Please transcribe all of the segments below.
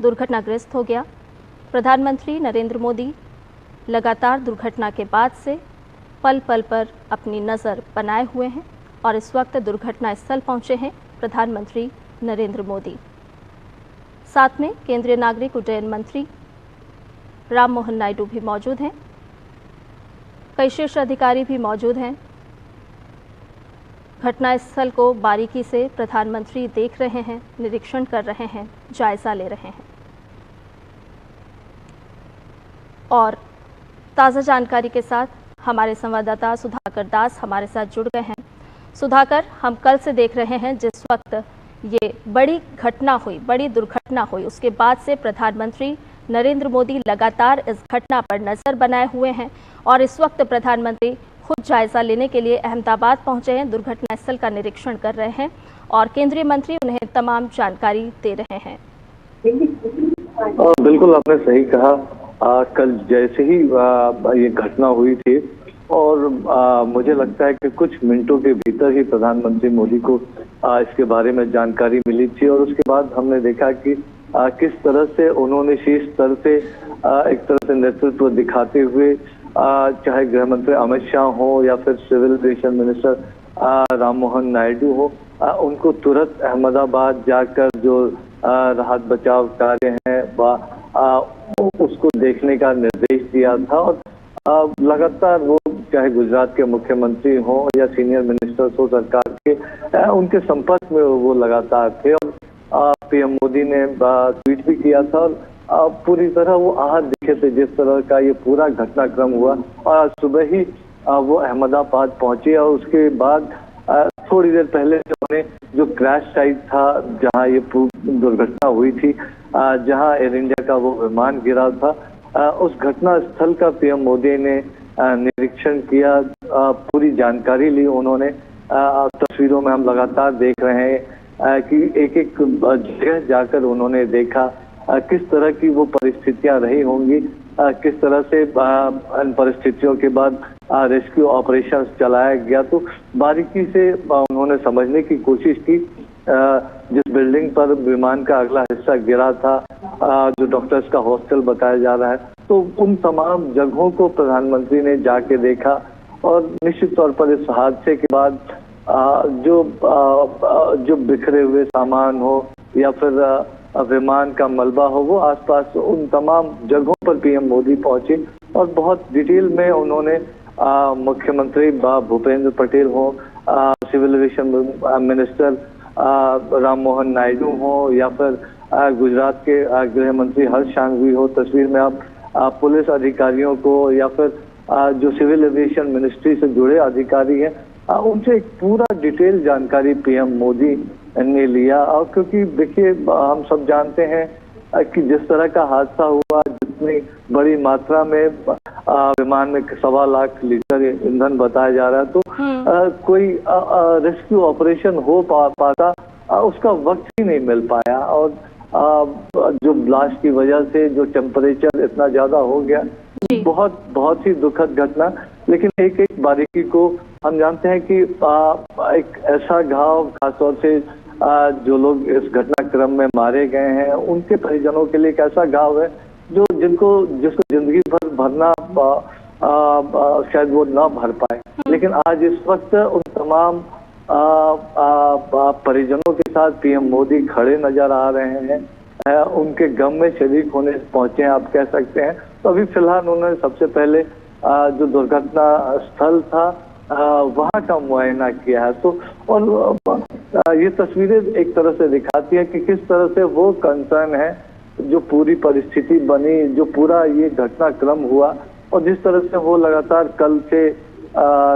दुर्घटनाग्रस्त हो गया। प्रधानमंत्री नरेंद्र मोदी लगातार दुर्घटना के बाद से पल पल पर अपनी नज़र बनाए हुए हैं और इस वक्त दुर्घटना स्थल पहुंचे हैं प्रधानमंत्री नरेंद्र मोदी। साथ में केंद्रीय नागरिक उड्डयन मंत्री राम मोहन नायडू भी मौजूद हैं। कई शीर्ष अधिकारी भी मौजूद हैं। घटनास्थल को बारीकी से प्रधानमंत्री देख रहे हैं, निरीक्षण कर रहे हैं, जायजा ले रहे हैं। और ताज़ा जानकारी के साथ हमारे संवाददाता सुधाकर दास हमारे साथ जुड़ गए हैं। सुधाकर, हम कल से देख रहे हैं जिस वक्त ये बड़ी घटना हुई, बड़ी दुर्घटना हुई, उसके बाद से प्रधानमंत्री नरेंद्र मोदी लगातार इस घटना पर नज़र बनाए हुए हैं और इस वक्त प्रधानमंत्री खुद जायजा लेने के लिए अहमदाबाद पहुंचे हैं, दुर्घटना स्थल का निरीक्षण कर रहे हैं और केंद्रीय मंत्री उन्हें तमाम जानकारी दे रहे हैं। बिल्कुल, आपने सही कहा। कल जैसे ही ये घटना हुई थी और मुझे लगता है कि कुछ मिनटों के भीतर ही प्रधानमंत्री मोदी को इसके बारे में जानकारी मिली थी और उसके बाद हमने देखा कि किस तरह से उन्होंने शीर्ष स्तर से एक तरह से नेतृत्व दिखाते हुए चाहे गृह मंत्री अमित शाह हो या फिर civil aviation minister Ram Mohan Naidu हो, उनको तुरंत अहमदाबाद जाकर जो राहत बचाव कार्य है उसको देखने का निर्देश दिया था और लगातार वो चाहे गुजरात के मुख्यमंत्री हो या सीनियर मिनिस्टर्स हो सरकार के, उनके संपर्क में वो लगातार थे और पीएम मोदी ने ट्वीट भी किया था और पूरी तरह वो आहत दिखे थे जिस तरह का ये पूरा घटनाक्रम हुआ। और सुबह ही वो अहमदाबाद पहुंचे और उसके बाद थोड़ी देर पहले उन्होंने जो क्रैश साइट था जहां ये दुर्घटना हुई थी, जहां एयर इंडिया का वो विमान गिरा था, उस घटना स्थल का पीएम मोदी ने निरीक्षण किया, पूरी जानकारी ली उन्होंने। तस्वीरों में हम लगातार देख रहे हैं कि एक एक जगह जाकर उन्होंने देखा किस तरह की वो परिस्थितियां रही होंगी, किस तरह से इन परिस्थितियों के बाद रेस्क्यू ऑपरेशन चलाया गया। तो बारीकी से उन्होंने समझने की कोशिश की। जिस बिल्डिंग पर विमान का अगला हिस्सा गिरा था, जो डॉक्टर्स का हॉस्टल बताया जा रहा है, तो उन तमाम जगहों को प्रधानमंत्री ने जाके देखा और निश्चित तौर पर इस हादसे के बाद जो बिखरे हुए सामान हो या फिर विमान का मलबा हो, वो आसपास उन तमाम जगहों पर पीएम मोदी पहुंचे और बहुत डिटेल में उन्होंने मुख्यमंत्री भूपेंद्र पटेल हो, civil aviation minister Ram Mohan Naidu हो या फिर गुजरात के गृह मंत्री हर्ष सांघवी हो, तस्वीर में आप पुलिस अधिकारियों को या फिर जो सिविल एविएशन मिनिस्ट्री से जुड़े अधिकारी हैं, उनसे एक पूरा डिटेल जानकारी पीएम मोदी ने लिया। और क्योंकि देखिए, हम सब जानते हैं कि जिस तरह का हादसा हुआ, जितनी बड़ी मात्रा में विमान में 1.25 लाख लीटर ईंधन बताया जा रहा है, तो कोई रेस्क्यू ऑपरेशन हो पाता उसका वक्त ही नहीं मिल पाया। और जो ब्लास्ट की वजह से जो टेम्परेचर इतना ज्यादा हो गया, बहुत ही दुखद घटना। लेकिन एक एक बारीकी को हम जानते हैं कि एक ऐसा घाव, खासतौर से जो लोग इस घटनाक्रम में मारे गए हैं, उनके परिजनों के लिए एक ऐसा घाव है जिसको जिंदगी भर भरना शायद वो ना भर पाए। लेकिन आज इस वक्त उन तमाम परिजनों के साथ पीएम मोदी खड़े नजर आ रहे हैं, उनके गम में शरीक होने पहुंचे हैं, आप कह सकते हैं। तो अभी फिलहाल उन्होंने सबसे पहले जो दुर्घटना स्थल था वहां का मुआयना किया है। तो और ये तस्वीरें एक तरह से दिखाती है कि किस तरह से वो कंसर्न है, जो पूरी परिस्थिति बनी, जो पूरा ये घटनाक्रम हुआ और जिस तरह से वो लगातार कल से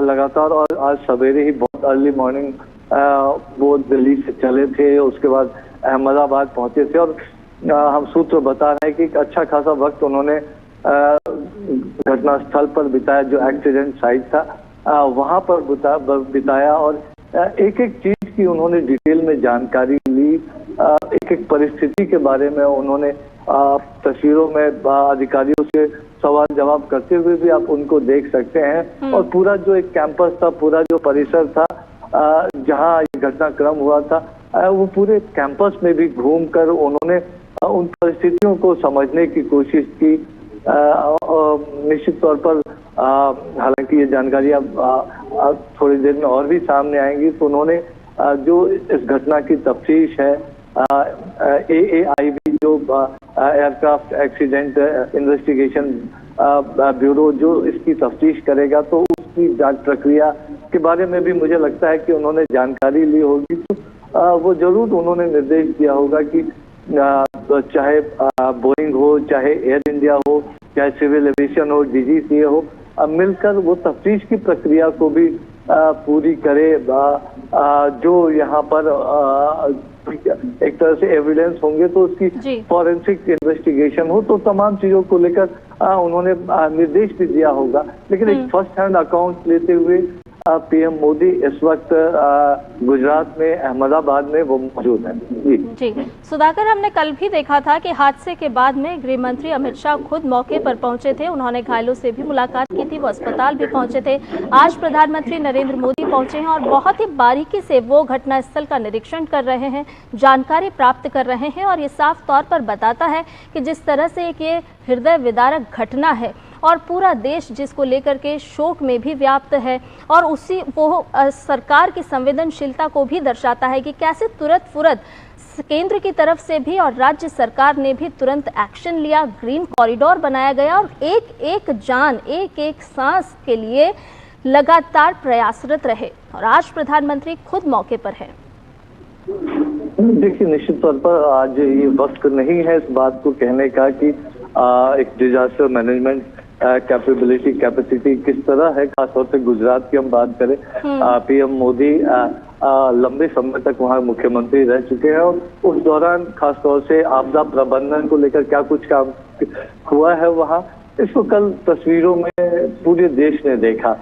लगातार और आज सवेरे ही बहुत अर्ली मॉर्निंग वो दिल्ली से चले थे, उसके बाद अहमदाबाद पहुंचे थे और हम सूत्र बता रहे हैं कि एक अच्छा खासा वक्त उन्होंने घटनास्थल पर बिताया, जो एक्सीडेंट साइट था वहां पर बिताया और एक एक चीज की उन्होंने डिटेल में जानकारी ली। एक एक परिस्थिति के बारे में उन्होंने तस्वीरों में अधिकारियों से सवाल जवाब करते हुए भी आप उनको देख सकते हैं। और पूरा जो एक कैंपस था, पूरा जो परिसर था जहां ये घटनाक्रम हुआ था, वो पूरे कैंपस में भी घूमकर उन्होंने उन परिस्थितियों को समझने की कोशिश की। निश्चित तौर पर हालांकि ये जानकारियां थोड़ी देर में और भी सामने आएंगी। तो उन्होंने जो इस घटना की तफ्तीश है, AAIB जो एयरक्राफ्ट एक्सीडेंट इन्वेस्टिगेशन ब्यूरो जो इसकी तफ्तीश करेगा, तो उसकी जांच प्रक्रिया के बारे में भी मुझे लगता है कि उन्होंने जानकारी ली होगी। तो वो जरूर उन्होंने निर्देश दिया होगा कि चाहे बोइंग हो, चाहे एयर इंडिया हो, चाहे सिविल एविएशन हो, DGCA हो, मिलकर वो तफ्तीश की प्रक्रिया को भी पूरी करे। जो यहाँ पर एक तरह से एविडेंस होंगे तो उसकी फॉरेंसिक इन्वेस्टिगेशन हो, तो तमाम चीजों को लेकर उन्होंने निर्देश भी दिया होगा। लेकिन एक फर्स्ट हैंड अकाउंट लेते हुए PM मोदी इस वक्त गुजरात में अहमदाबाद में वो मौजूद हैं। जी सुधाकर, हमने कल भी देखा था कि हादसे के बाद में गृह मंत्री अमित शाह खुद मौके पर पहुंचे थे। उन्होंने घायलों से भी मुलाकात की थी, वो अस्पताल भी पहुंचे थे। आज प्रधानमंत्री नरेंद्र मोदी पहुंचे हैं और बहुत ही बारीकी से वो घटनास्थल का निरीक्षण कर रहे हैं, जानकारी प्राप्त कर रहे हैं। और ये साफ तौर पर बताता है कि जिस तरह से एक ये हृदय विदारक घटना है और पूरा देश जिसको लेकर के शोक में भी व्याप्त है, और उसी वो सरकार की संवेदनशीलता को भी दर्शाता है कि कैसे तुरंत केंद्र की तरफ से भी और राज्य सरकार ने भी तुरंत एक्शन लिया, ग्रीन कॉरिडोर बनाया गया और एक एक जान, एक एक सांस के लिए लगातार प्रयासरत रहे। और आज प्रधानमंत्री खुद मौके पर है। देखिए, निश्चित तौर पर आज ये वक्त नहीं है इस बात को कहने का कि एक डिजास्टर मैनेजमेंट कैपेसिटी किस तरह है, खासतौर से गुजरात की हम बात करें। PM मोदी लंबे समय तक वहाँ मुख्यमंत्री रह चुके हैं और उस दौरान खासतौर से आपदा प्रबंधन को लेकर क्या कुछ काम हुआ है वहाँ, इसको कल तस्वीरों में पूरे देश ने देखा।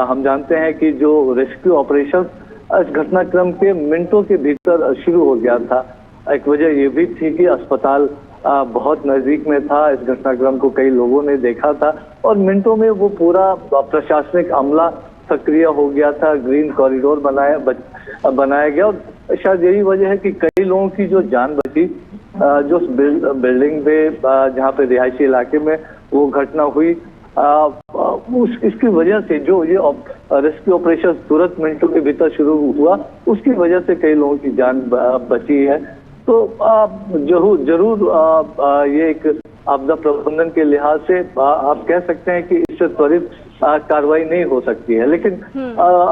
हम जानते हैं कि जो रेस्क्यू ऑपरेशन इस घटनाक्रम के मिनटों के भीतर शुरू हो गया था। एक वजह ये भी थी कि अस्पताल बहुत नजदीक में था, इस घटनाक्रम को कई लोगों ने देखा था और मिनटों में वो पूरा प्रशासनिक अमला सक्रिय हो गया था, ग्रीन कॉरिडोर बनाया गया। और शायद यही वजह है कि कई लोगों की जो जान बची, जो बिल्डिंग पे जहाँ पे रिहायशी इलाके में वो घटना हुई, इसकी वजह से जो ये रेस्क्यू ऑपरेशन तुरंत मिनटों के भीतर शुरू हुआ, उसकी वजह से कई लोगों की जान बची है। तो जरूर ये एक आपदा प्रबंधन के लिहाज से आप कह सकते हैं कि इससे त्वरित कार्रवाई नहीं हो सकती है। लेकिन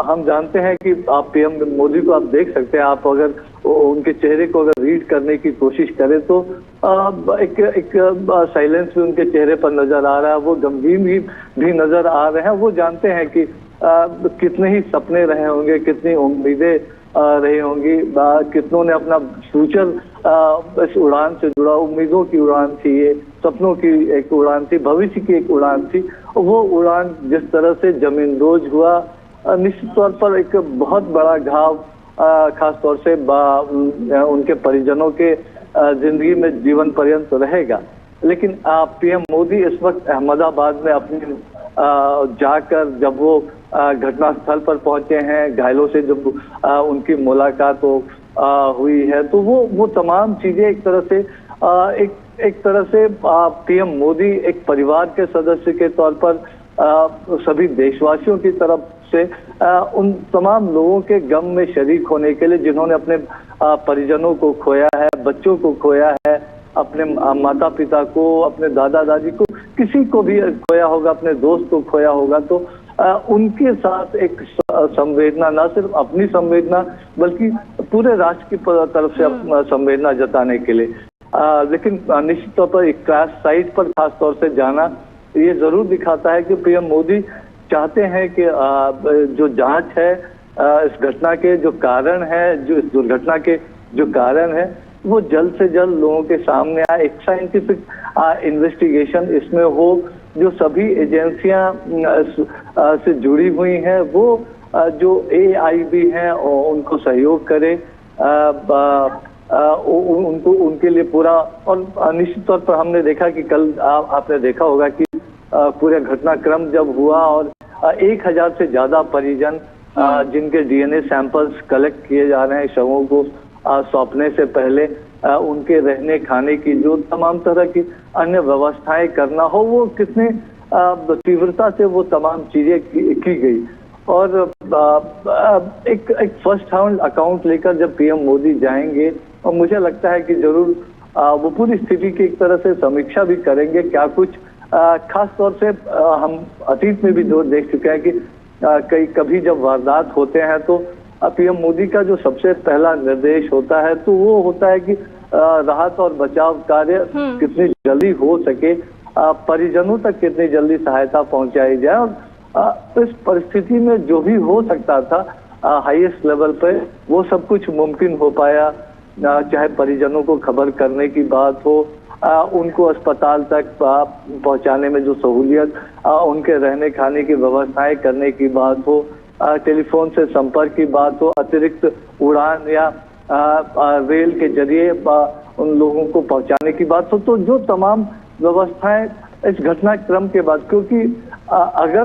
हम जानते हैं कि आप PM मोदी को आप देख सकते हैं, आप अगर उनके चेहरे को अगर रीड करने की कोशिश करें तो एक साइलेंस भी उनके चेहरे पर नजर आ रहा है, वो गंभीर भी नजर आ रहे हैं। वो जानते हैं कि कितने ही सपने रहे होंगे, कितनी उम्मीदें रही होंगी, कितनों ने अपना फ्यूचर इस उड़ान से जुड़ा, उम्मीदों की उड़ान थी, ये सपनों की एक उड़ान थी, भविष्य की एक उड़ान थी। वो उड़ान जिस तरह से जमींदोज हुआ, निश्चित तौर पर एक बहुत बड़ा घाव खास तौर से उनके परिजनों के जिंदगी में जीवन पर्यंत रहेगा। लेकिन PM मोदी इस वक्त अहमदाबाद में अपनी जाकर जब वो घटनास्थल पर पहुंचे हैं, घायलों से जब उनकी मुलाकात हुई है, तो वो तमाम चीजें एक तरह से PM मोदी एक परिवार के सदस्य के तौर पर सभी देशवासियों की तरफ से उन तमाम लोगों के गम में शरीक होने के लिए जिन्होंने अपने परिजनों को खोया है, बच्चों को खोया है, अपने माता पिता को, अपने दादा दादी को, किसी को भी खोया होगा, अपने दोस्त को खोया होगा, तो उनके साथ एक संवेदना, न सिर्फ अपनी संवेदना बल्कि पूरे राष्ट्र की तरफ से संवेदना जताने के लिए। लेकिन निश्चित तौर पर एक क्रैश साइट पर खास तौर से जाना ये जरूर दिखाता है कि PM मोदी चाहते हैं कि जो जांच है इस घटना के जो कारण है, जो इस दुर्घटना के जो कारण है, वो जल्द से जल्द लोगों के सामने आए, एक साइंटिफिक इन्वेस्टिगेशन इसमें हो, जो सभी एजेंसियां से जुड़ी हुई हैं वो जो AIB हैं उनको सहयोग करे, उनको उनके लिए पूरा। और निश्चित तौर पर हमने देखा कि कल आपने देखा होगा कि पूरा घटनाक्रम जब हुआ और 1000 से ज्यादा परिजन जिनके DNA सैंपल्स कलेक्ट किए जा रहे हैं शवों को सौंपने से पहले, उनके रहने खाने की जो तमाम तरह की अन्य व्यवस्थाएं करना हो, वो कितने तीव्रता से वो तमाम चीजें की गई। और एक फर्स्ट हैंड अकाउंट लेकर जब पीएम मोदी जाएंगे, और मुझे लगता है कि जरूर वो पूरी स्थिति की एक तरह से समीक्षा भी करेंगे। क्या कुछ खास तौर से हम अतीत में भी जो देख चुके हैं कि कभी जब वारदात होते हैं तो पीएम मोदी का जो सबसे पहला निर्देश होता है तो वो होता है कि राहत और बचाव कार्य कितनी जल्दी हो सके, परिजनों तक कितनी जल्दी सहायता पहुंचाई जाए। और इस परिस्थिति में जो भी हो सकता था हाईएस्ट लेवल पे, वो सब कुछ मुमकिन हो पाया। चाहे परिजनों को खबर करने की बात हो, उनको अस्पताल तक पहुंचाने में जो सहूलियत, उनके रहने खाने की व्यवस्थाएं करने की बात हो, टेलीफोन से संपर्क की बात हो, अतिरिक्त उड़ान या रेल के जरिए उन लोगों को पहुंचाने की बात हो, तो जो तमाम व्यवस्थाएं इस घटनाक्रम के बाद, क्योंकि अगर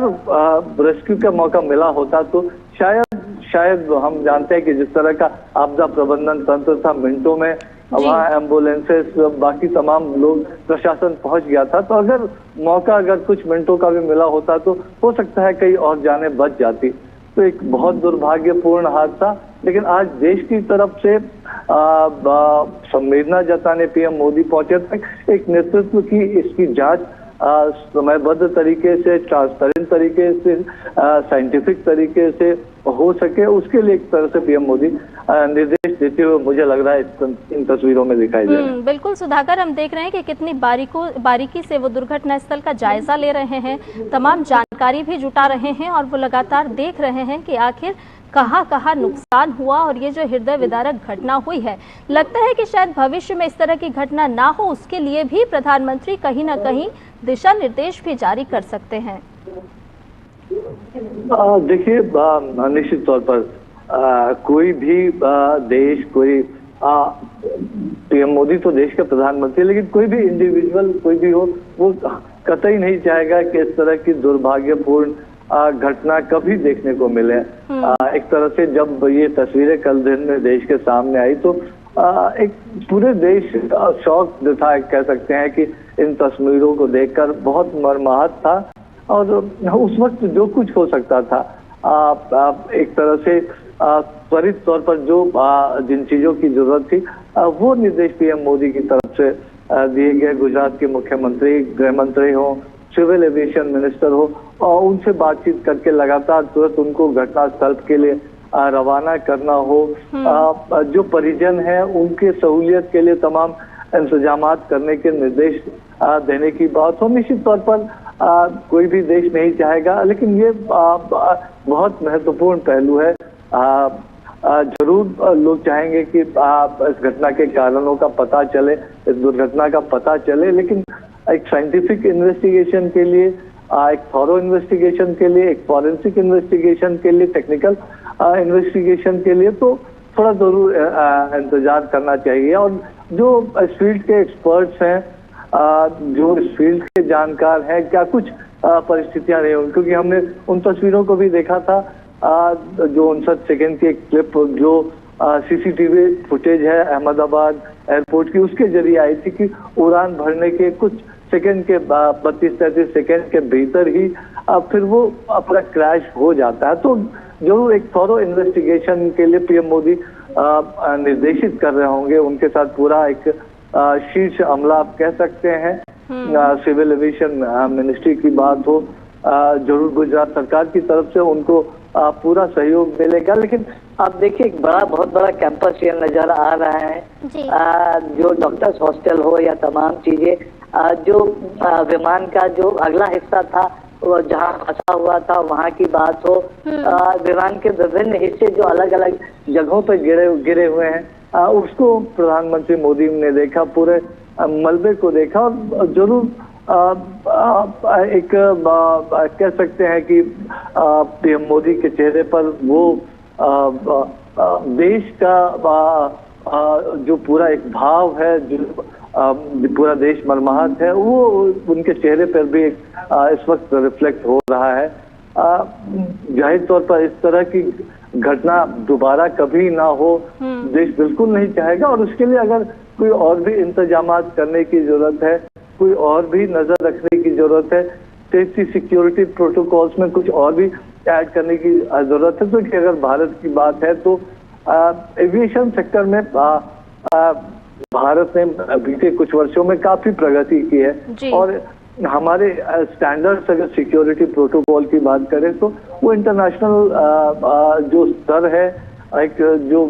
रेस्क्यू का मौका मिला होता तो शायद हम जानते हैं कि जिस तरह का आपदा प्रबंधन तंत्र था, मिनटों में वहाँ एम्बुलेंसेस, बाकी तमाम लोग, प्रशासन पहुंच गया था। तो अगर कुछ मिनटों का भी मिला होता तो हो सकता है कई और जानें बच जाती। तो एक बहुत दुर्भाग्यपूर्ण हादसा, लेकिन आज देश की तरफ से संवेदना जताने पीएम मोदी पहुंचे तक एक नेतृत्व की इसकी जांच समयबद्ध तरीके से, ट्रांसपेरेंट तरीके से, साइंटिफिक तरीके से हो सके, उसके लिए एक तरह से पीएम मोदी निर्देश देते हुए मुझे लग रहा है इन तस्वीरों में दिखाई दे रहा है। बिल्कुल सुधाकर, हम देख रहे हैं कि कितनी बारीकी से वो दुर्घटना स्थल का जायजा ले रहे हैं, तमाम जानकारी भी जुटा रहे हैं और वो लगातार देख रहे हैं कि आखिर कहाँ नुकसान हुआ। और ये जो हृदय विदारक घटना हुई है, लगता है कि शायद भविष्य में इस तरह की घटना ना हो, उसके लिए भी प्रधानमंत्री कहीं ना कहीं दिशा निर्देश भी जारी कर सकते हैं। देखिए, निश्चित तौर पर कोई भी देश, कोई पीएम मोदी तो देश के प्रधानमंत्री, लेकिन कोई भी इंडिविजुअल, कोई भी हो, वो कतई नहीं चाहेगा कि इस तरह की दुर्भाग्यपूर्ण घटना कभी देखने को मिले। एक तरह से जब ये तस्वीरें कल दिन में देश के सामने आई तो एक पूरे देश शौक था, कह सकते हैं कि इन तस्वीरों को देखकर बहुत मर्माहत था। और उस वक्त जो कुछ हो सकता था, एक तरह से त्वरित तौर पर जो जिन चीजों की जरूरत थी वो निर्देश पीएम मोदी की तरफ से दिए गए। गुजरात के मुख्यमंत्री, गृह मंत्री हो, सिविल एविएशन मिनिस्टर हो, और उनसे बातचीत करके लगातार तुरंत उनको घटनास्थल के लिए रवाना करना हो। जो परिजन है उनके सहूलियत के लिए तमाम इंतजामात करने के निर्देश देने की बात हो। निश्चित तौर पर कोई भी देश नहीं चाहेगा, लेकिन ये बहुत महत्वपूर्ण पहलू है। जरूर लोग चाहेंगे कि इस घटना के कारणों का पता चले, इस दुर्घटना का पता चले, लेकिन एक साइंटिफिक इन्वेस्टिगेशन के लिए, एक थॉरो इन्वेस्टिगेशन के लिए, एक फॉरेंसिक इन्वेस्टिगेशन के लिए, टेक्निकल इन्वेस्टिगेशन के लिए तो थोड़ा जरूर इंतजार करना चाहिए। और जो इस फील्ड के एक्सपर्ट्स हैं, जो इस फील्ड के जानकार हैं, क्या कुछ परिस्थितियां रही होंगी, क्योंकि हमने उन तस्वीरों को भी देखा था, जो 59 सेकेंड की एक क्लिप जो सीसीटीवी फुटेज है अहमदाबाद एयरपोर्ट की, उसके जरिए आई थी कि उड़ान भरने के कुछ सेकंड के 32-33 सेकंड के भीतर ही फिर वो अपना क्रैश हो जाता है। तो जरूर एक थॉरो इन्वेस्टिगेशन के लिए पीएम मोदी निर्देशित कर रहे होंगे। उनके साथ पूरा एक शीर्ष अमला आप कह सकते हैं, सिविल एविएशन मिनिस्ट्री की बात हो, जरूर गुजरात सरकार की तरफ से उनको पूरा सहयोग मिलेगा। लेकिन आप देखिए, एक बहुत बड़ा कैंपस ये नजर आ रहा है, जो डॉक्टर्स हॉस्टल हो या तमाम चीजें, जो विमान का जो अगला हिस्सा था वो जहाँ फंसा हुआ था वहाँ की बात हो, विमान के विभिन्न हिस्से जो अलग अलग जगहों पर गिरे हुए हैं, उसको प्रधानमंत्री मोदी ने देखा, पूरे मलबे को देखा। और जरूर एक कह सकते हैं कि पीएम मोदी के चेहरे पर वो देश का जो पूरा एक भाव है, जो पूरा देश मर्माहत है, वो उनके चेहरे पर भी इस वक्त रिफ्लेक्ट हो रहा है। जाहिर तौर पर इस तरह की घटना दोबारा कभी ना हो, देश बिल्कुल नहीं चाहेगा। और उसके लिए अगर कोई और भी इंतजाम करने की जरूरत है, कोई और भी नजर रखने की जरूरत है, सेफ्टी सिक्योरिटी प्रोटोकॉल्स में कुछ और भी ऐड करने की जरूरत है। तो कि अगर भारत की बात है तो एविएशन सेक्टर में भारत ने बीते कुछ वर्षों में काफी प्रगति की है और हमारे स्टैंडर्ड्स अगर सिक्योरिटी प्रोटोकॉल की बात करें तो वो इंटरनेशनल जो स्तर है, एक जो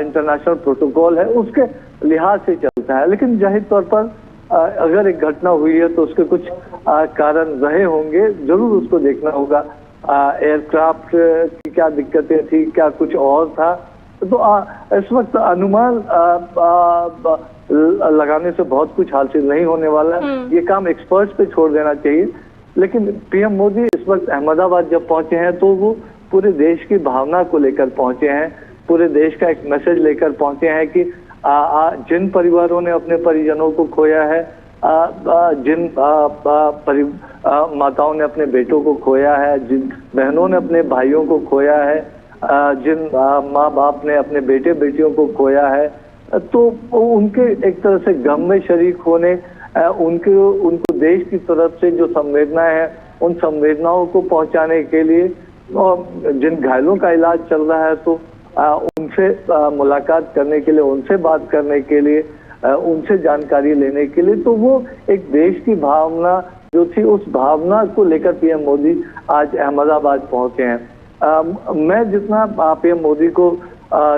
इंटरनेशनल प्रोटोकॉल है उसके लिहाज से चलता है। लेकिन जाहिर तौर पर अगर एक घटना हुई है तो उसके कुछ कारण रहे होंगे, जरूर उसको देखना होगा। एयरक्राफ्ट की क्या दिक्कतें थी, क्या कुछ और था, तो इस वक्त अनुमान लगाने से बहुत कुछ हासिल नहीं होने वाला है। ये काम एक्सपर्ट्स पे छोड़ देना चाहिए। लेकिन पीएम मोदी इस वक्त अहमदाबाद जब पहुंचे हैं तो वो पूरे देश की भावना को लेकर पहुंचे हैं, पूरे देश का एक मैसेज लेकर पहुंचे हैं कि जिन परिवारों ने अपने परिजनों को खोया है, जिन माताओं ने अपने बेटों को खोया है, जिन बहनों ने अपने भाइयों को खोया है, जिन माँ बाप ने अपने बेटे बेटियों को खोया है, तो उनके एक तरह से गम में शरीक होने, उनको देश की तरफ से जो संवेदनाएं हैं उन संवेदनाओं को पहुंचाने के लिए, और जिन घायलों का इलाज चल रहा है तो उनसे मुलाकात करने के लिए, उनसे बात करने के लिए, उनसे जानकारी लेने के लिए, तो वो एक देश की भावना जो थी उस भावना को लेकर पीएम मोदी आज अहमदाबाद पहुंचे हैं। मैं जितना पीएम मोदी को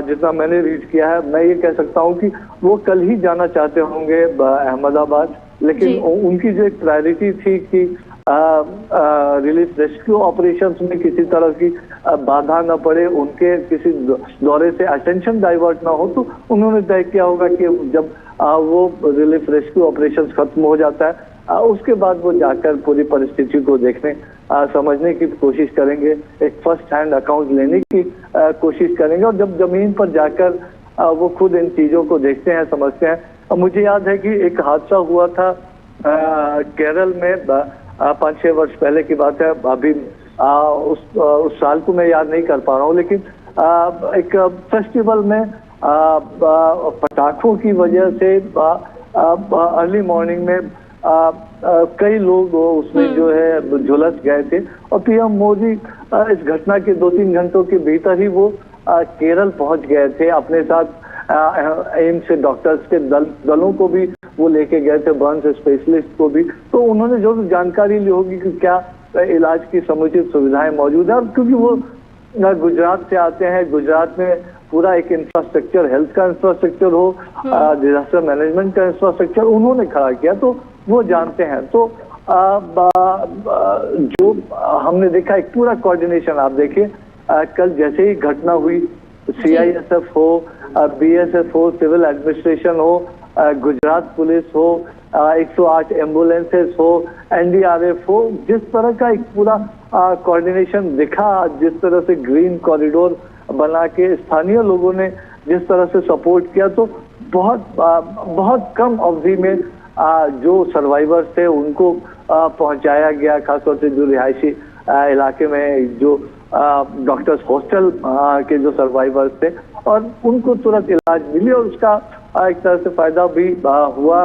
जितना मैंने रीड किया है, मैं ये कह सकता हूं कि वो कल ही जाना चाहते होंगे अहमदाबाद, लेकिन उनकी जो एक प्रायोरिटी थी कि रिलीफ रेस्क्यू ऑपरेशंस में किसी तरह की बाधा न पड़े, उनके किसी दौरे से अटेंशन डाइवर्ट ना हो, तो उन्होंने तय किया होगा कि जब वो रिलीफ रेस्क्यू ऑपरेशंस खत्म हो जाता है उसके बाद वो जाकर पूरी परिस्थिति को देखने समझने की कोशिश करेंगे, एक फर्स्ट हैंड अकाउंट लेने की कोशिश करेंगे, और जब जमीन पर जाकर वो खुद इन चीजों को देखते हैं, समझते हैं। मुझे याद है कि एक हादसा हुआ था केरल में 5-6 वर्ष पहले की बात है, अभी उस साल को मैं याद नहीं कर पा रहा हूँ, लेकिन एक फेस्टिवल में पटाखों की वजह से अर्ली मॉर्निंग में कई लोग उसमें जो है झुलस गए थे, और पीएम मोदी इस घटना के 2-3 घंटों के भीतर ही वो केरल पहुंच गए थे। अपने साथ एम्स से डॉक्टर्स के दलों को भी वो लेके गए थे, बर्न्स स्पेशलिस्ट को भी, तो उन्होंने जो जानकारी ली होगी कि क्या इलाज की समुचित सुविधाएं मौजूद है। और क्योंकि वो गुजरात से आते हैं, गुजरात में पूरा एक इंफ्रास्ट्रक्चर, हेल्थ का इंफ्रास्ट्रक्चर हो, डिजास्टर मैनेजमेंट का इंफ्रास्ट्रक्चर उन्होंने खड़ा किया, तो वो जानते हैं। तो जो हमने देखा एक पूरा कोऑर्डिनेशन, आप देखिए कल जैसे ही घटना हुई, सीआईएसएफ हो, बीएसएफ हो, सिविल एडमिनिस्ट्रेशन हो, गुजरात पुलिस हो, 108 एम्बुलेंसेस हो, एनडीआरएफ हो, जिस तरह का एक पूरा कोऑर्डिनेशन दिखा, जिस तरह से ग्रीन कॉरिडोर बना के स्थानीय लोगों ने जिस तरह से सपोर्ट किया, तो बहुत कम अवधि में जो सर्वाइवर्स थे उनको पहुंचाया गया, खासतौर से जो रिहायशी इलाके में जो डॉक्टर्स हॉस्टल के जो सर्वाइवर्स थे, और उनको तुरंत इलाज मिली और उसका एक तरह से फायदा भी हुआ।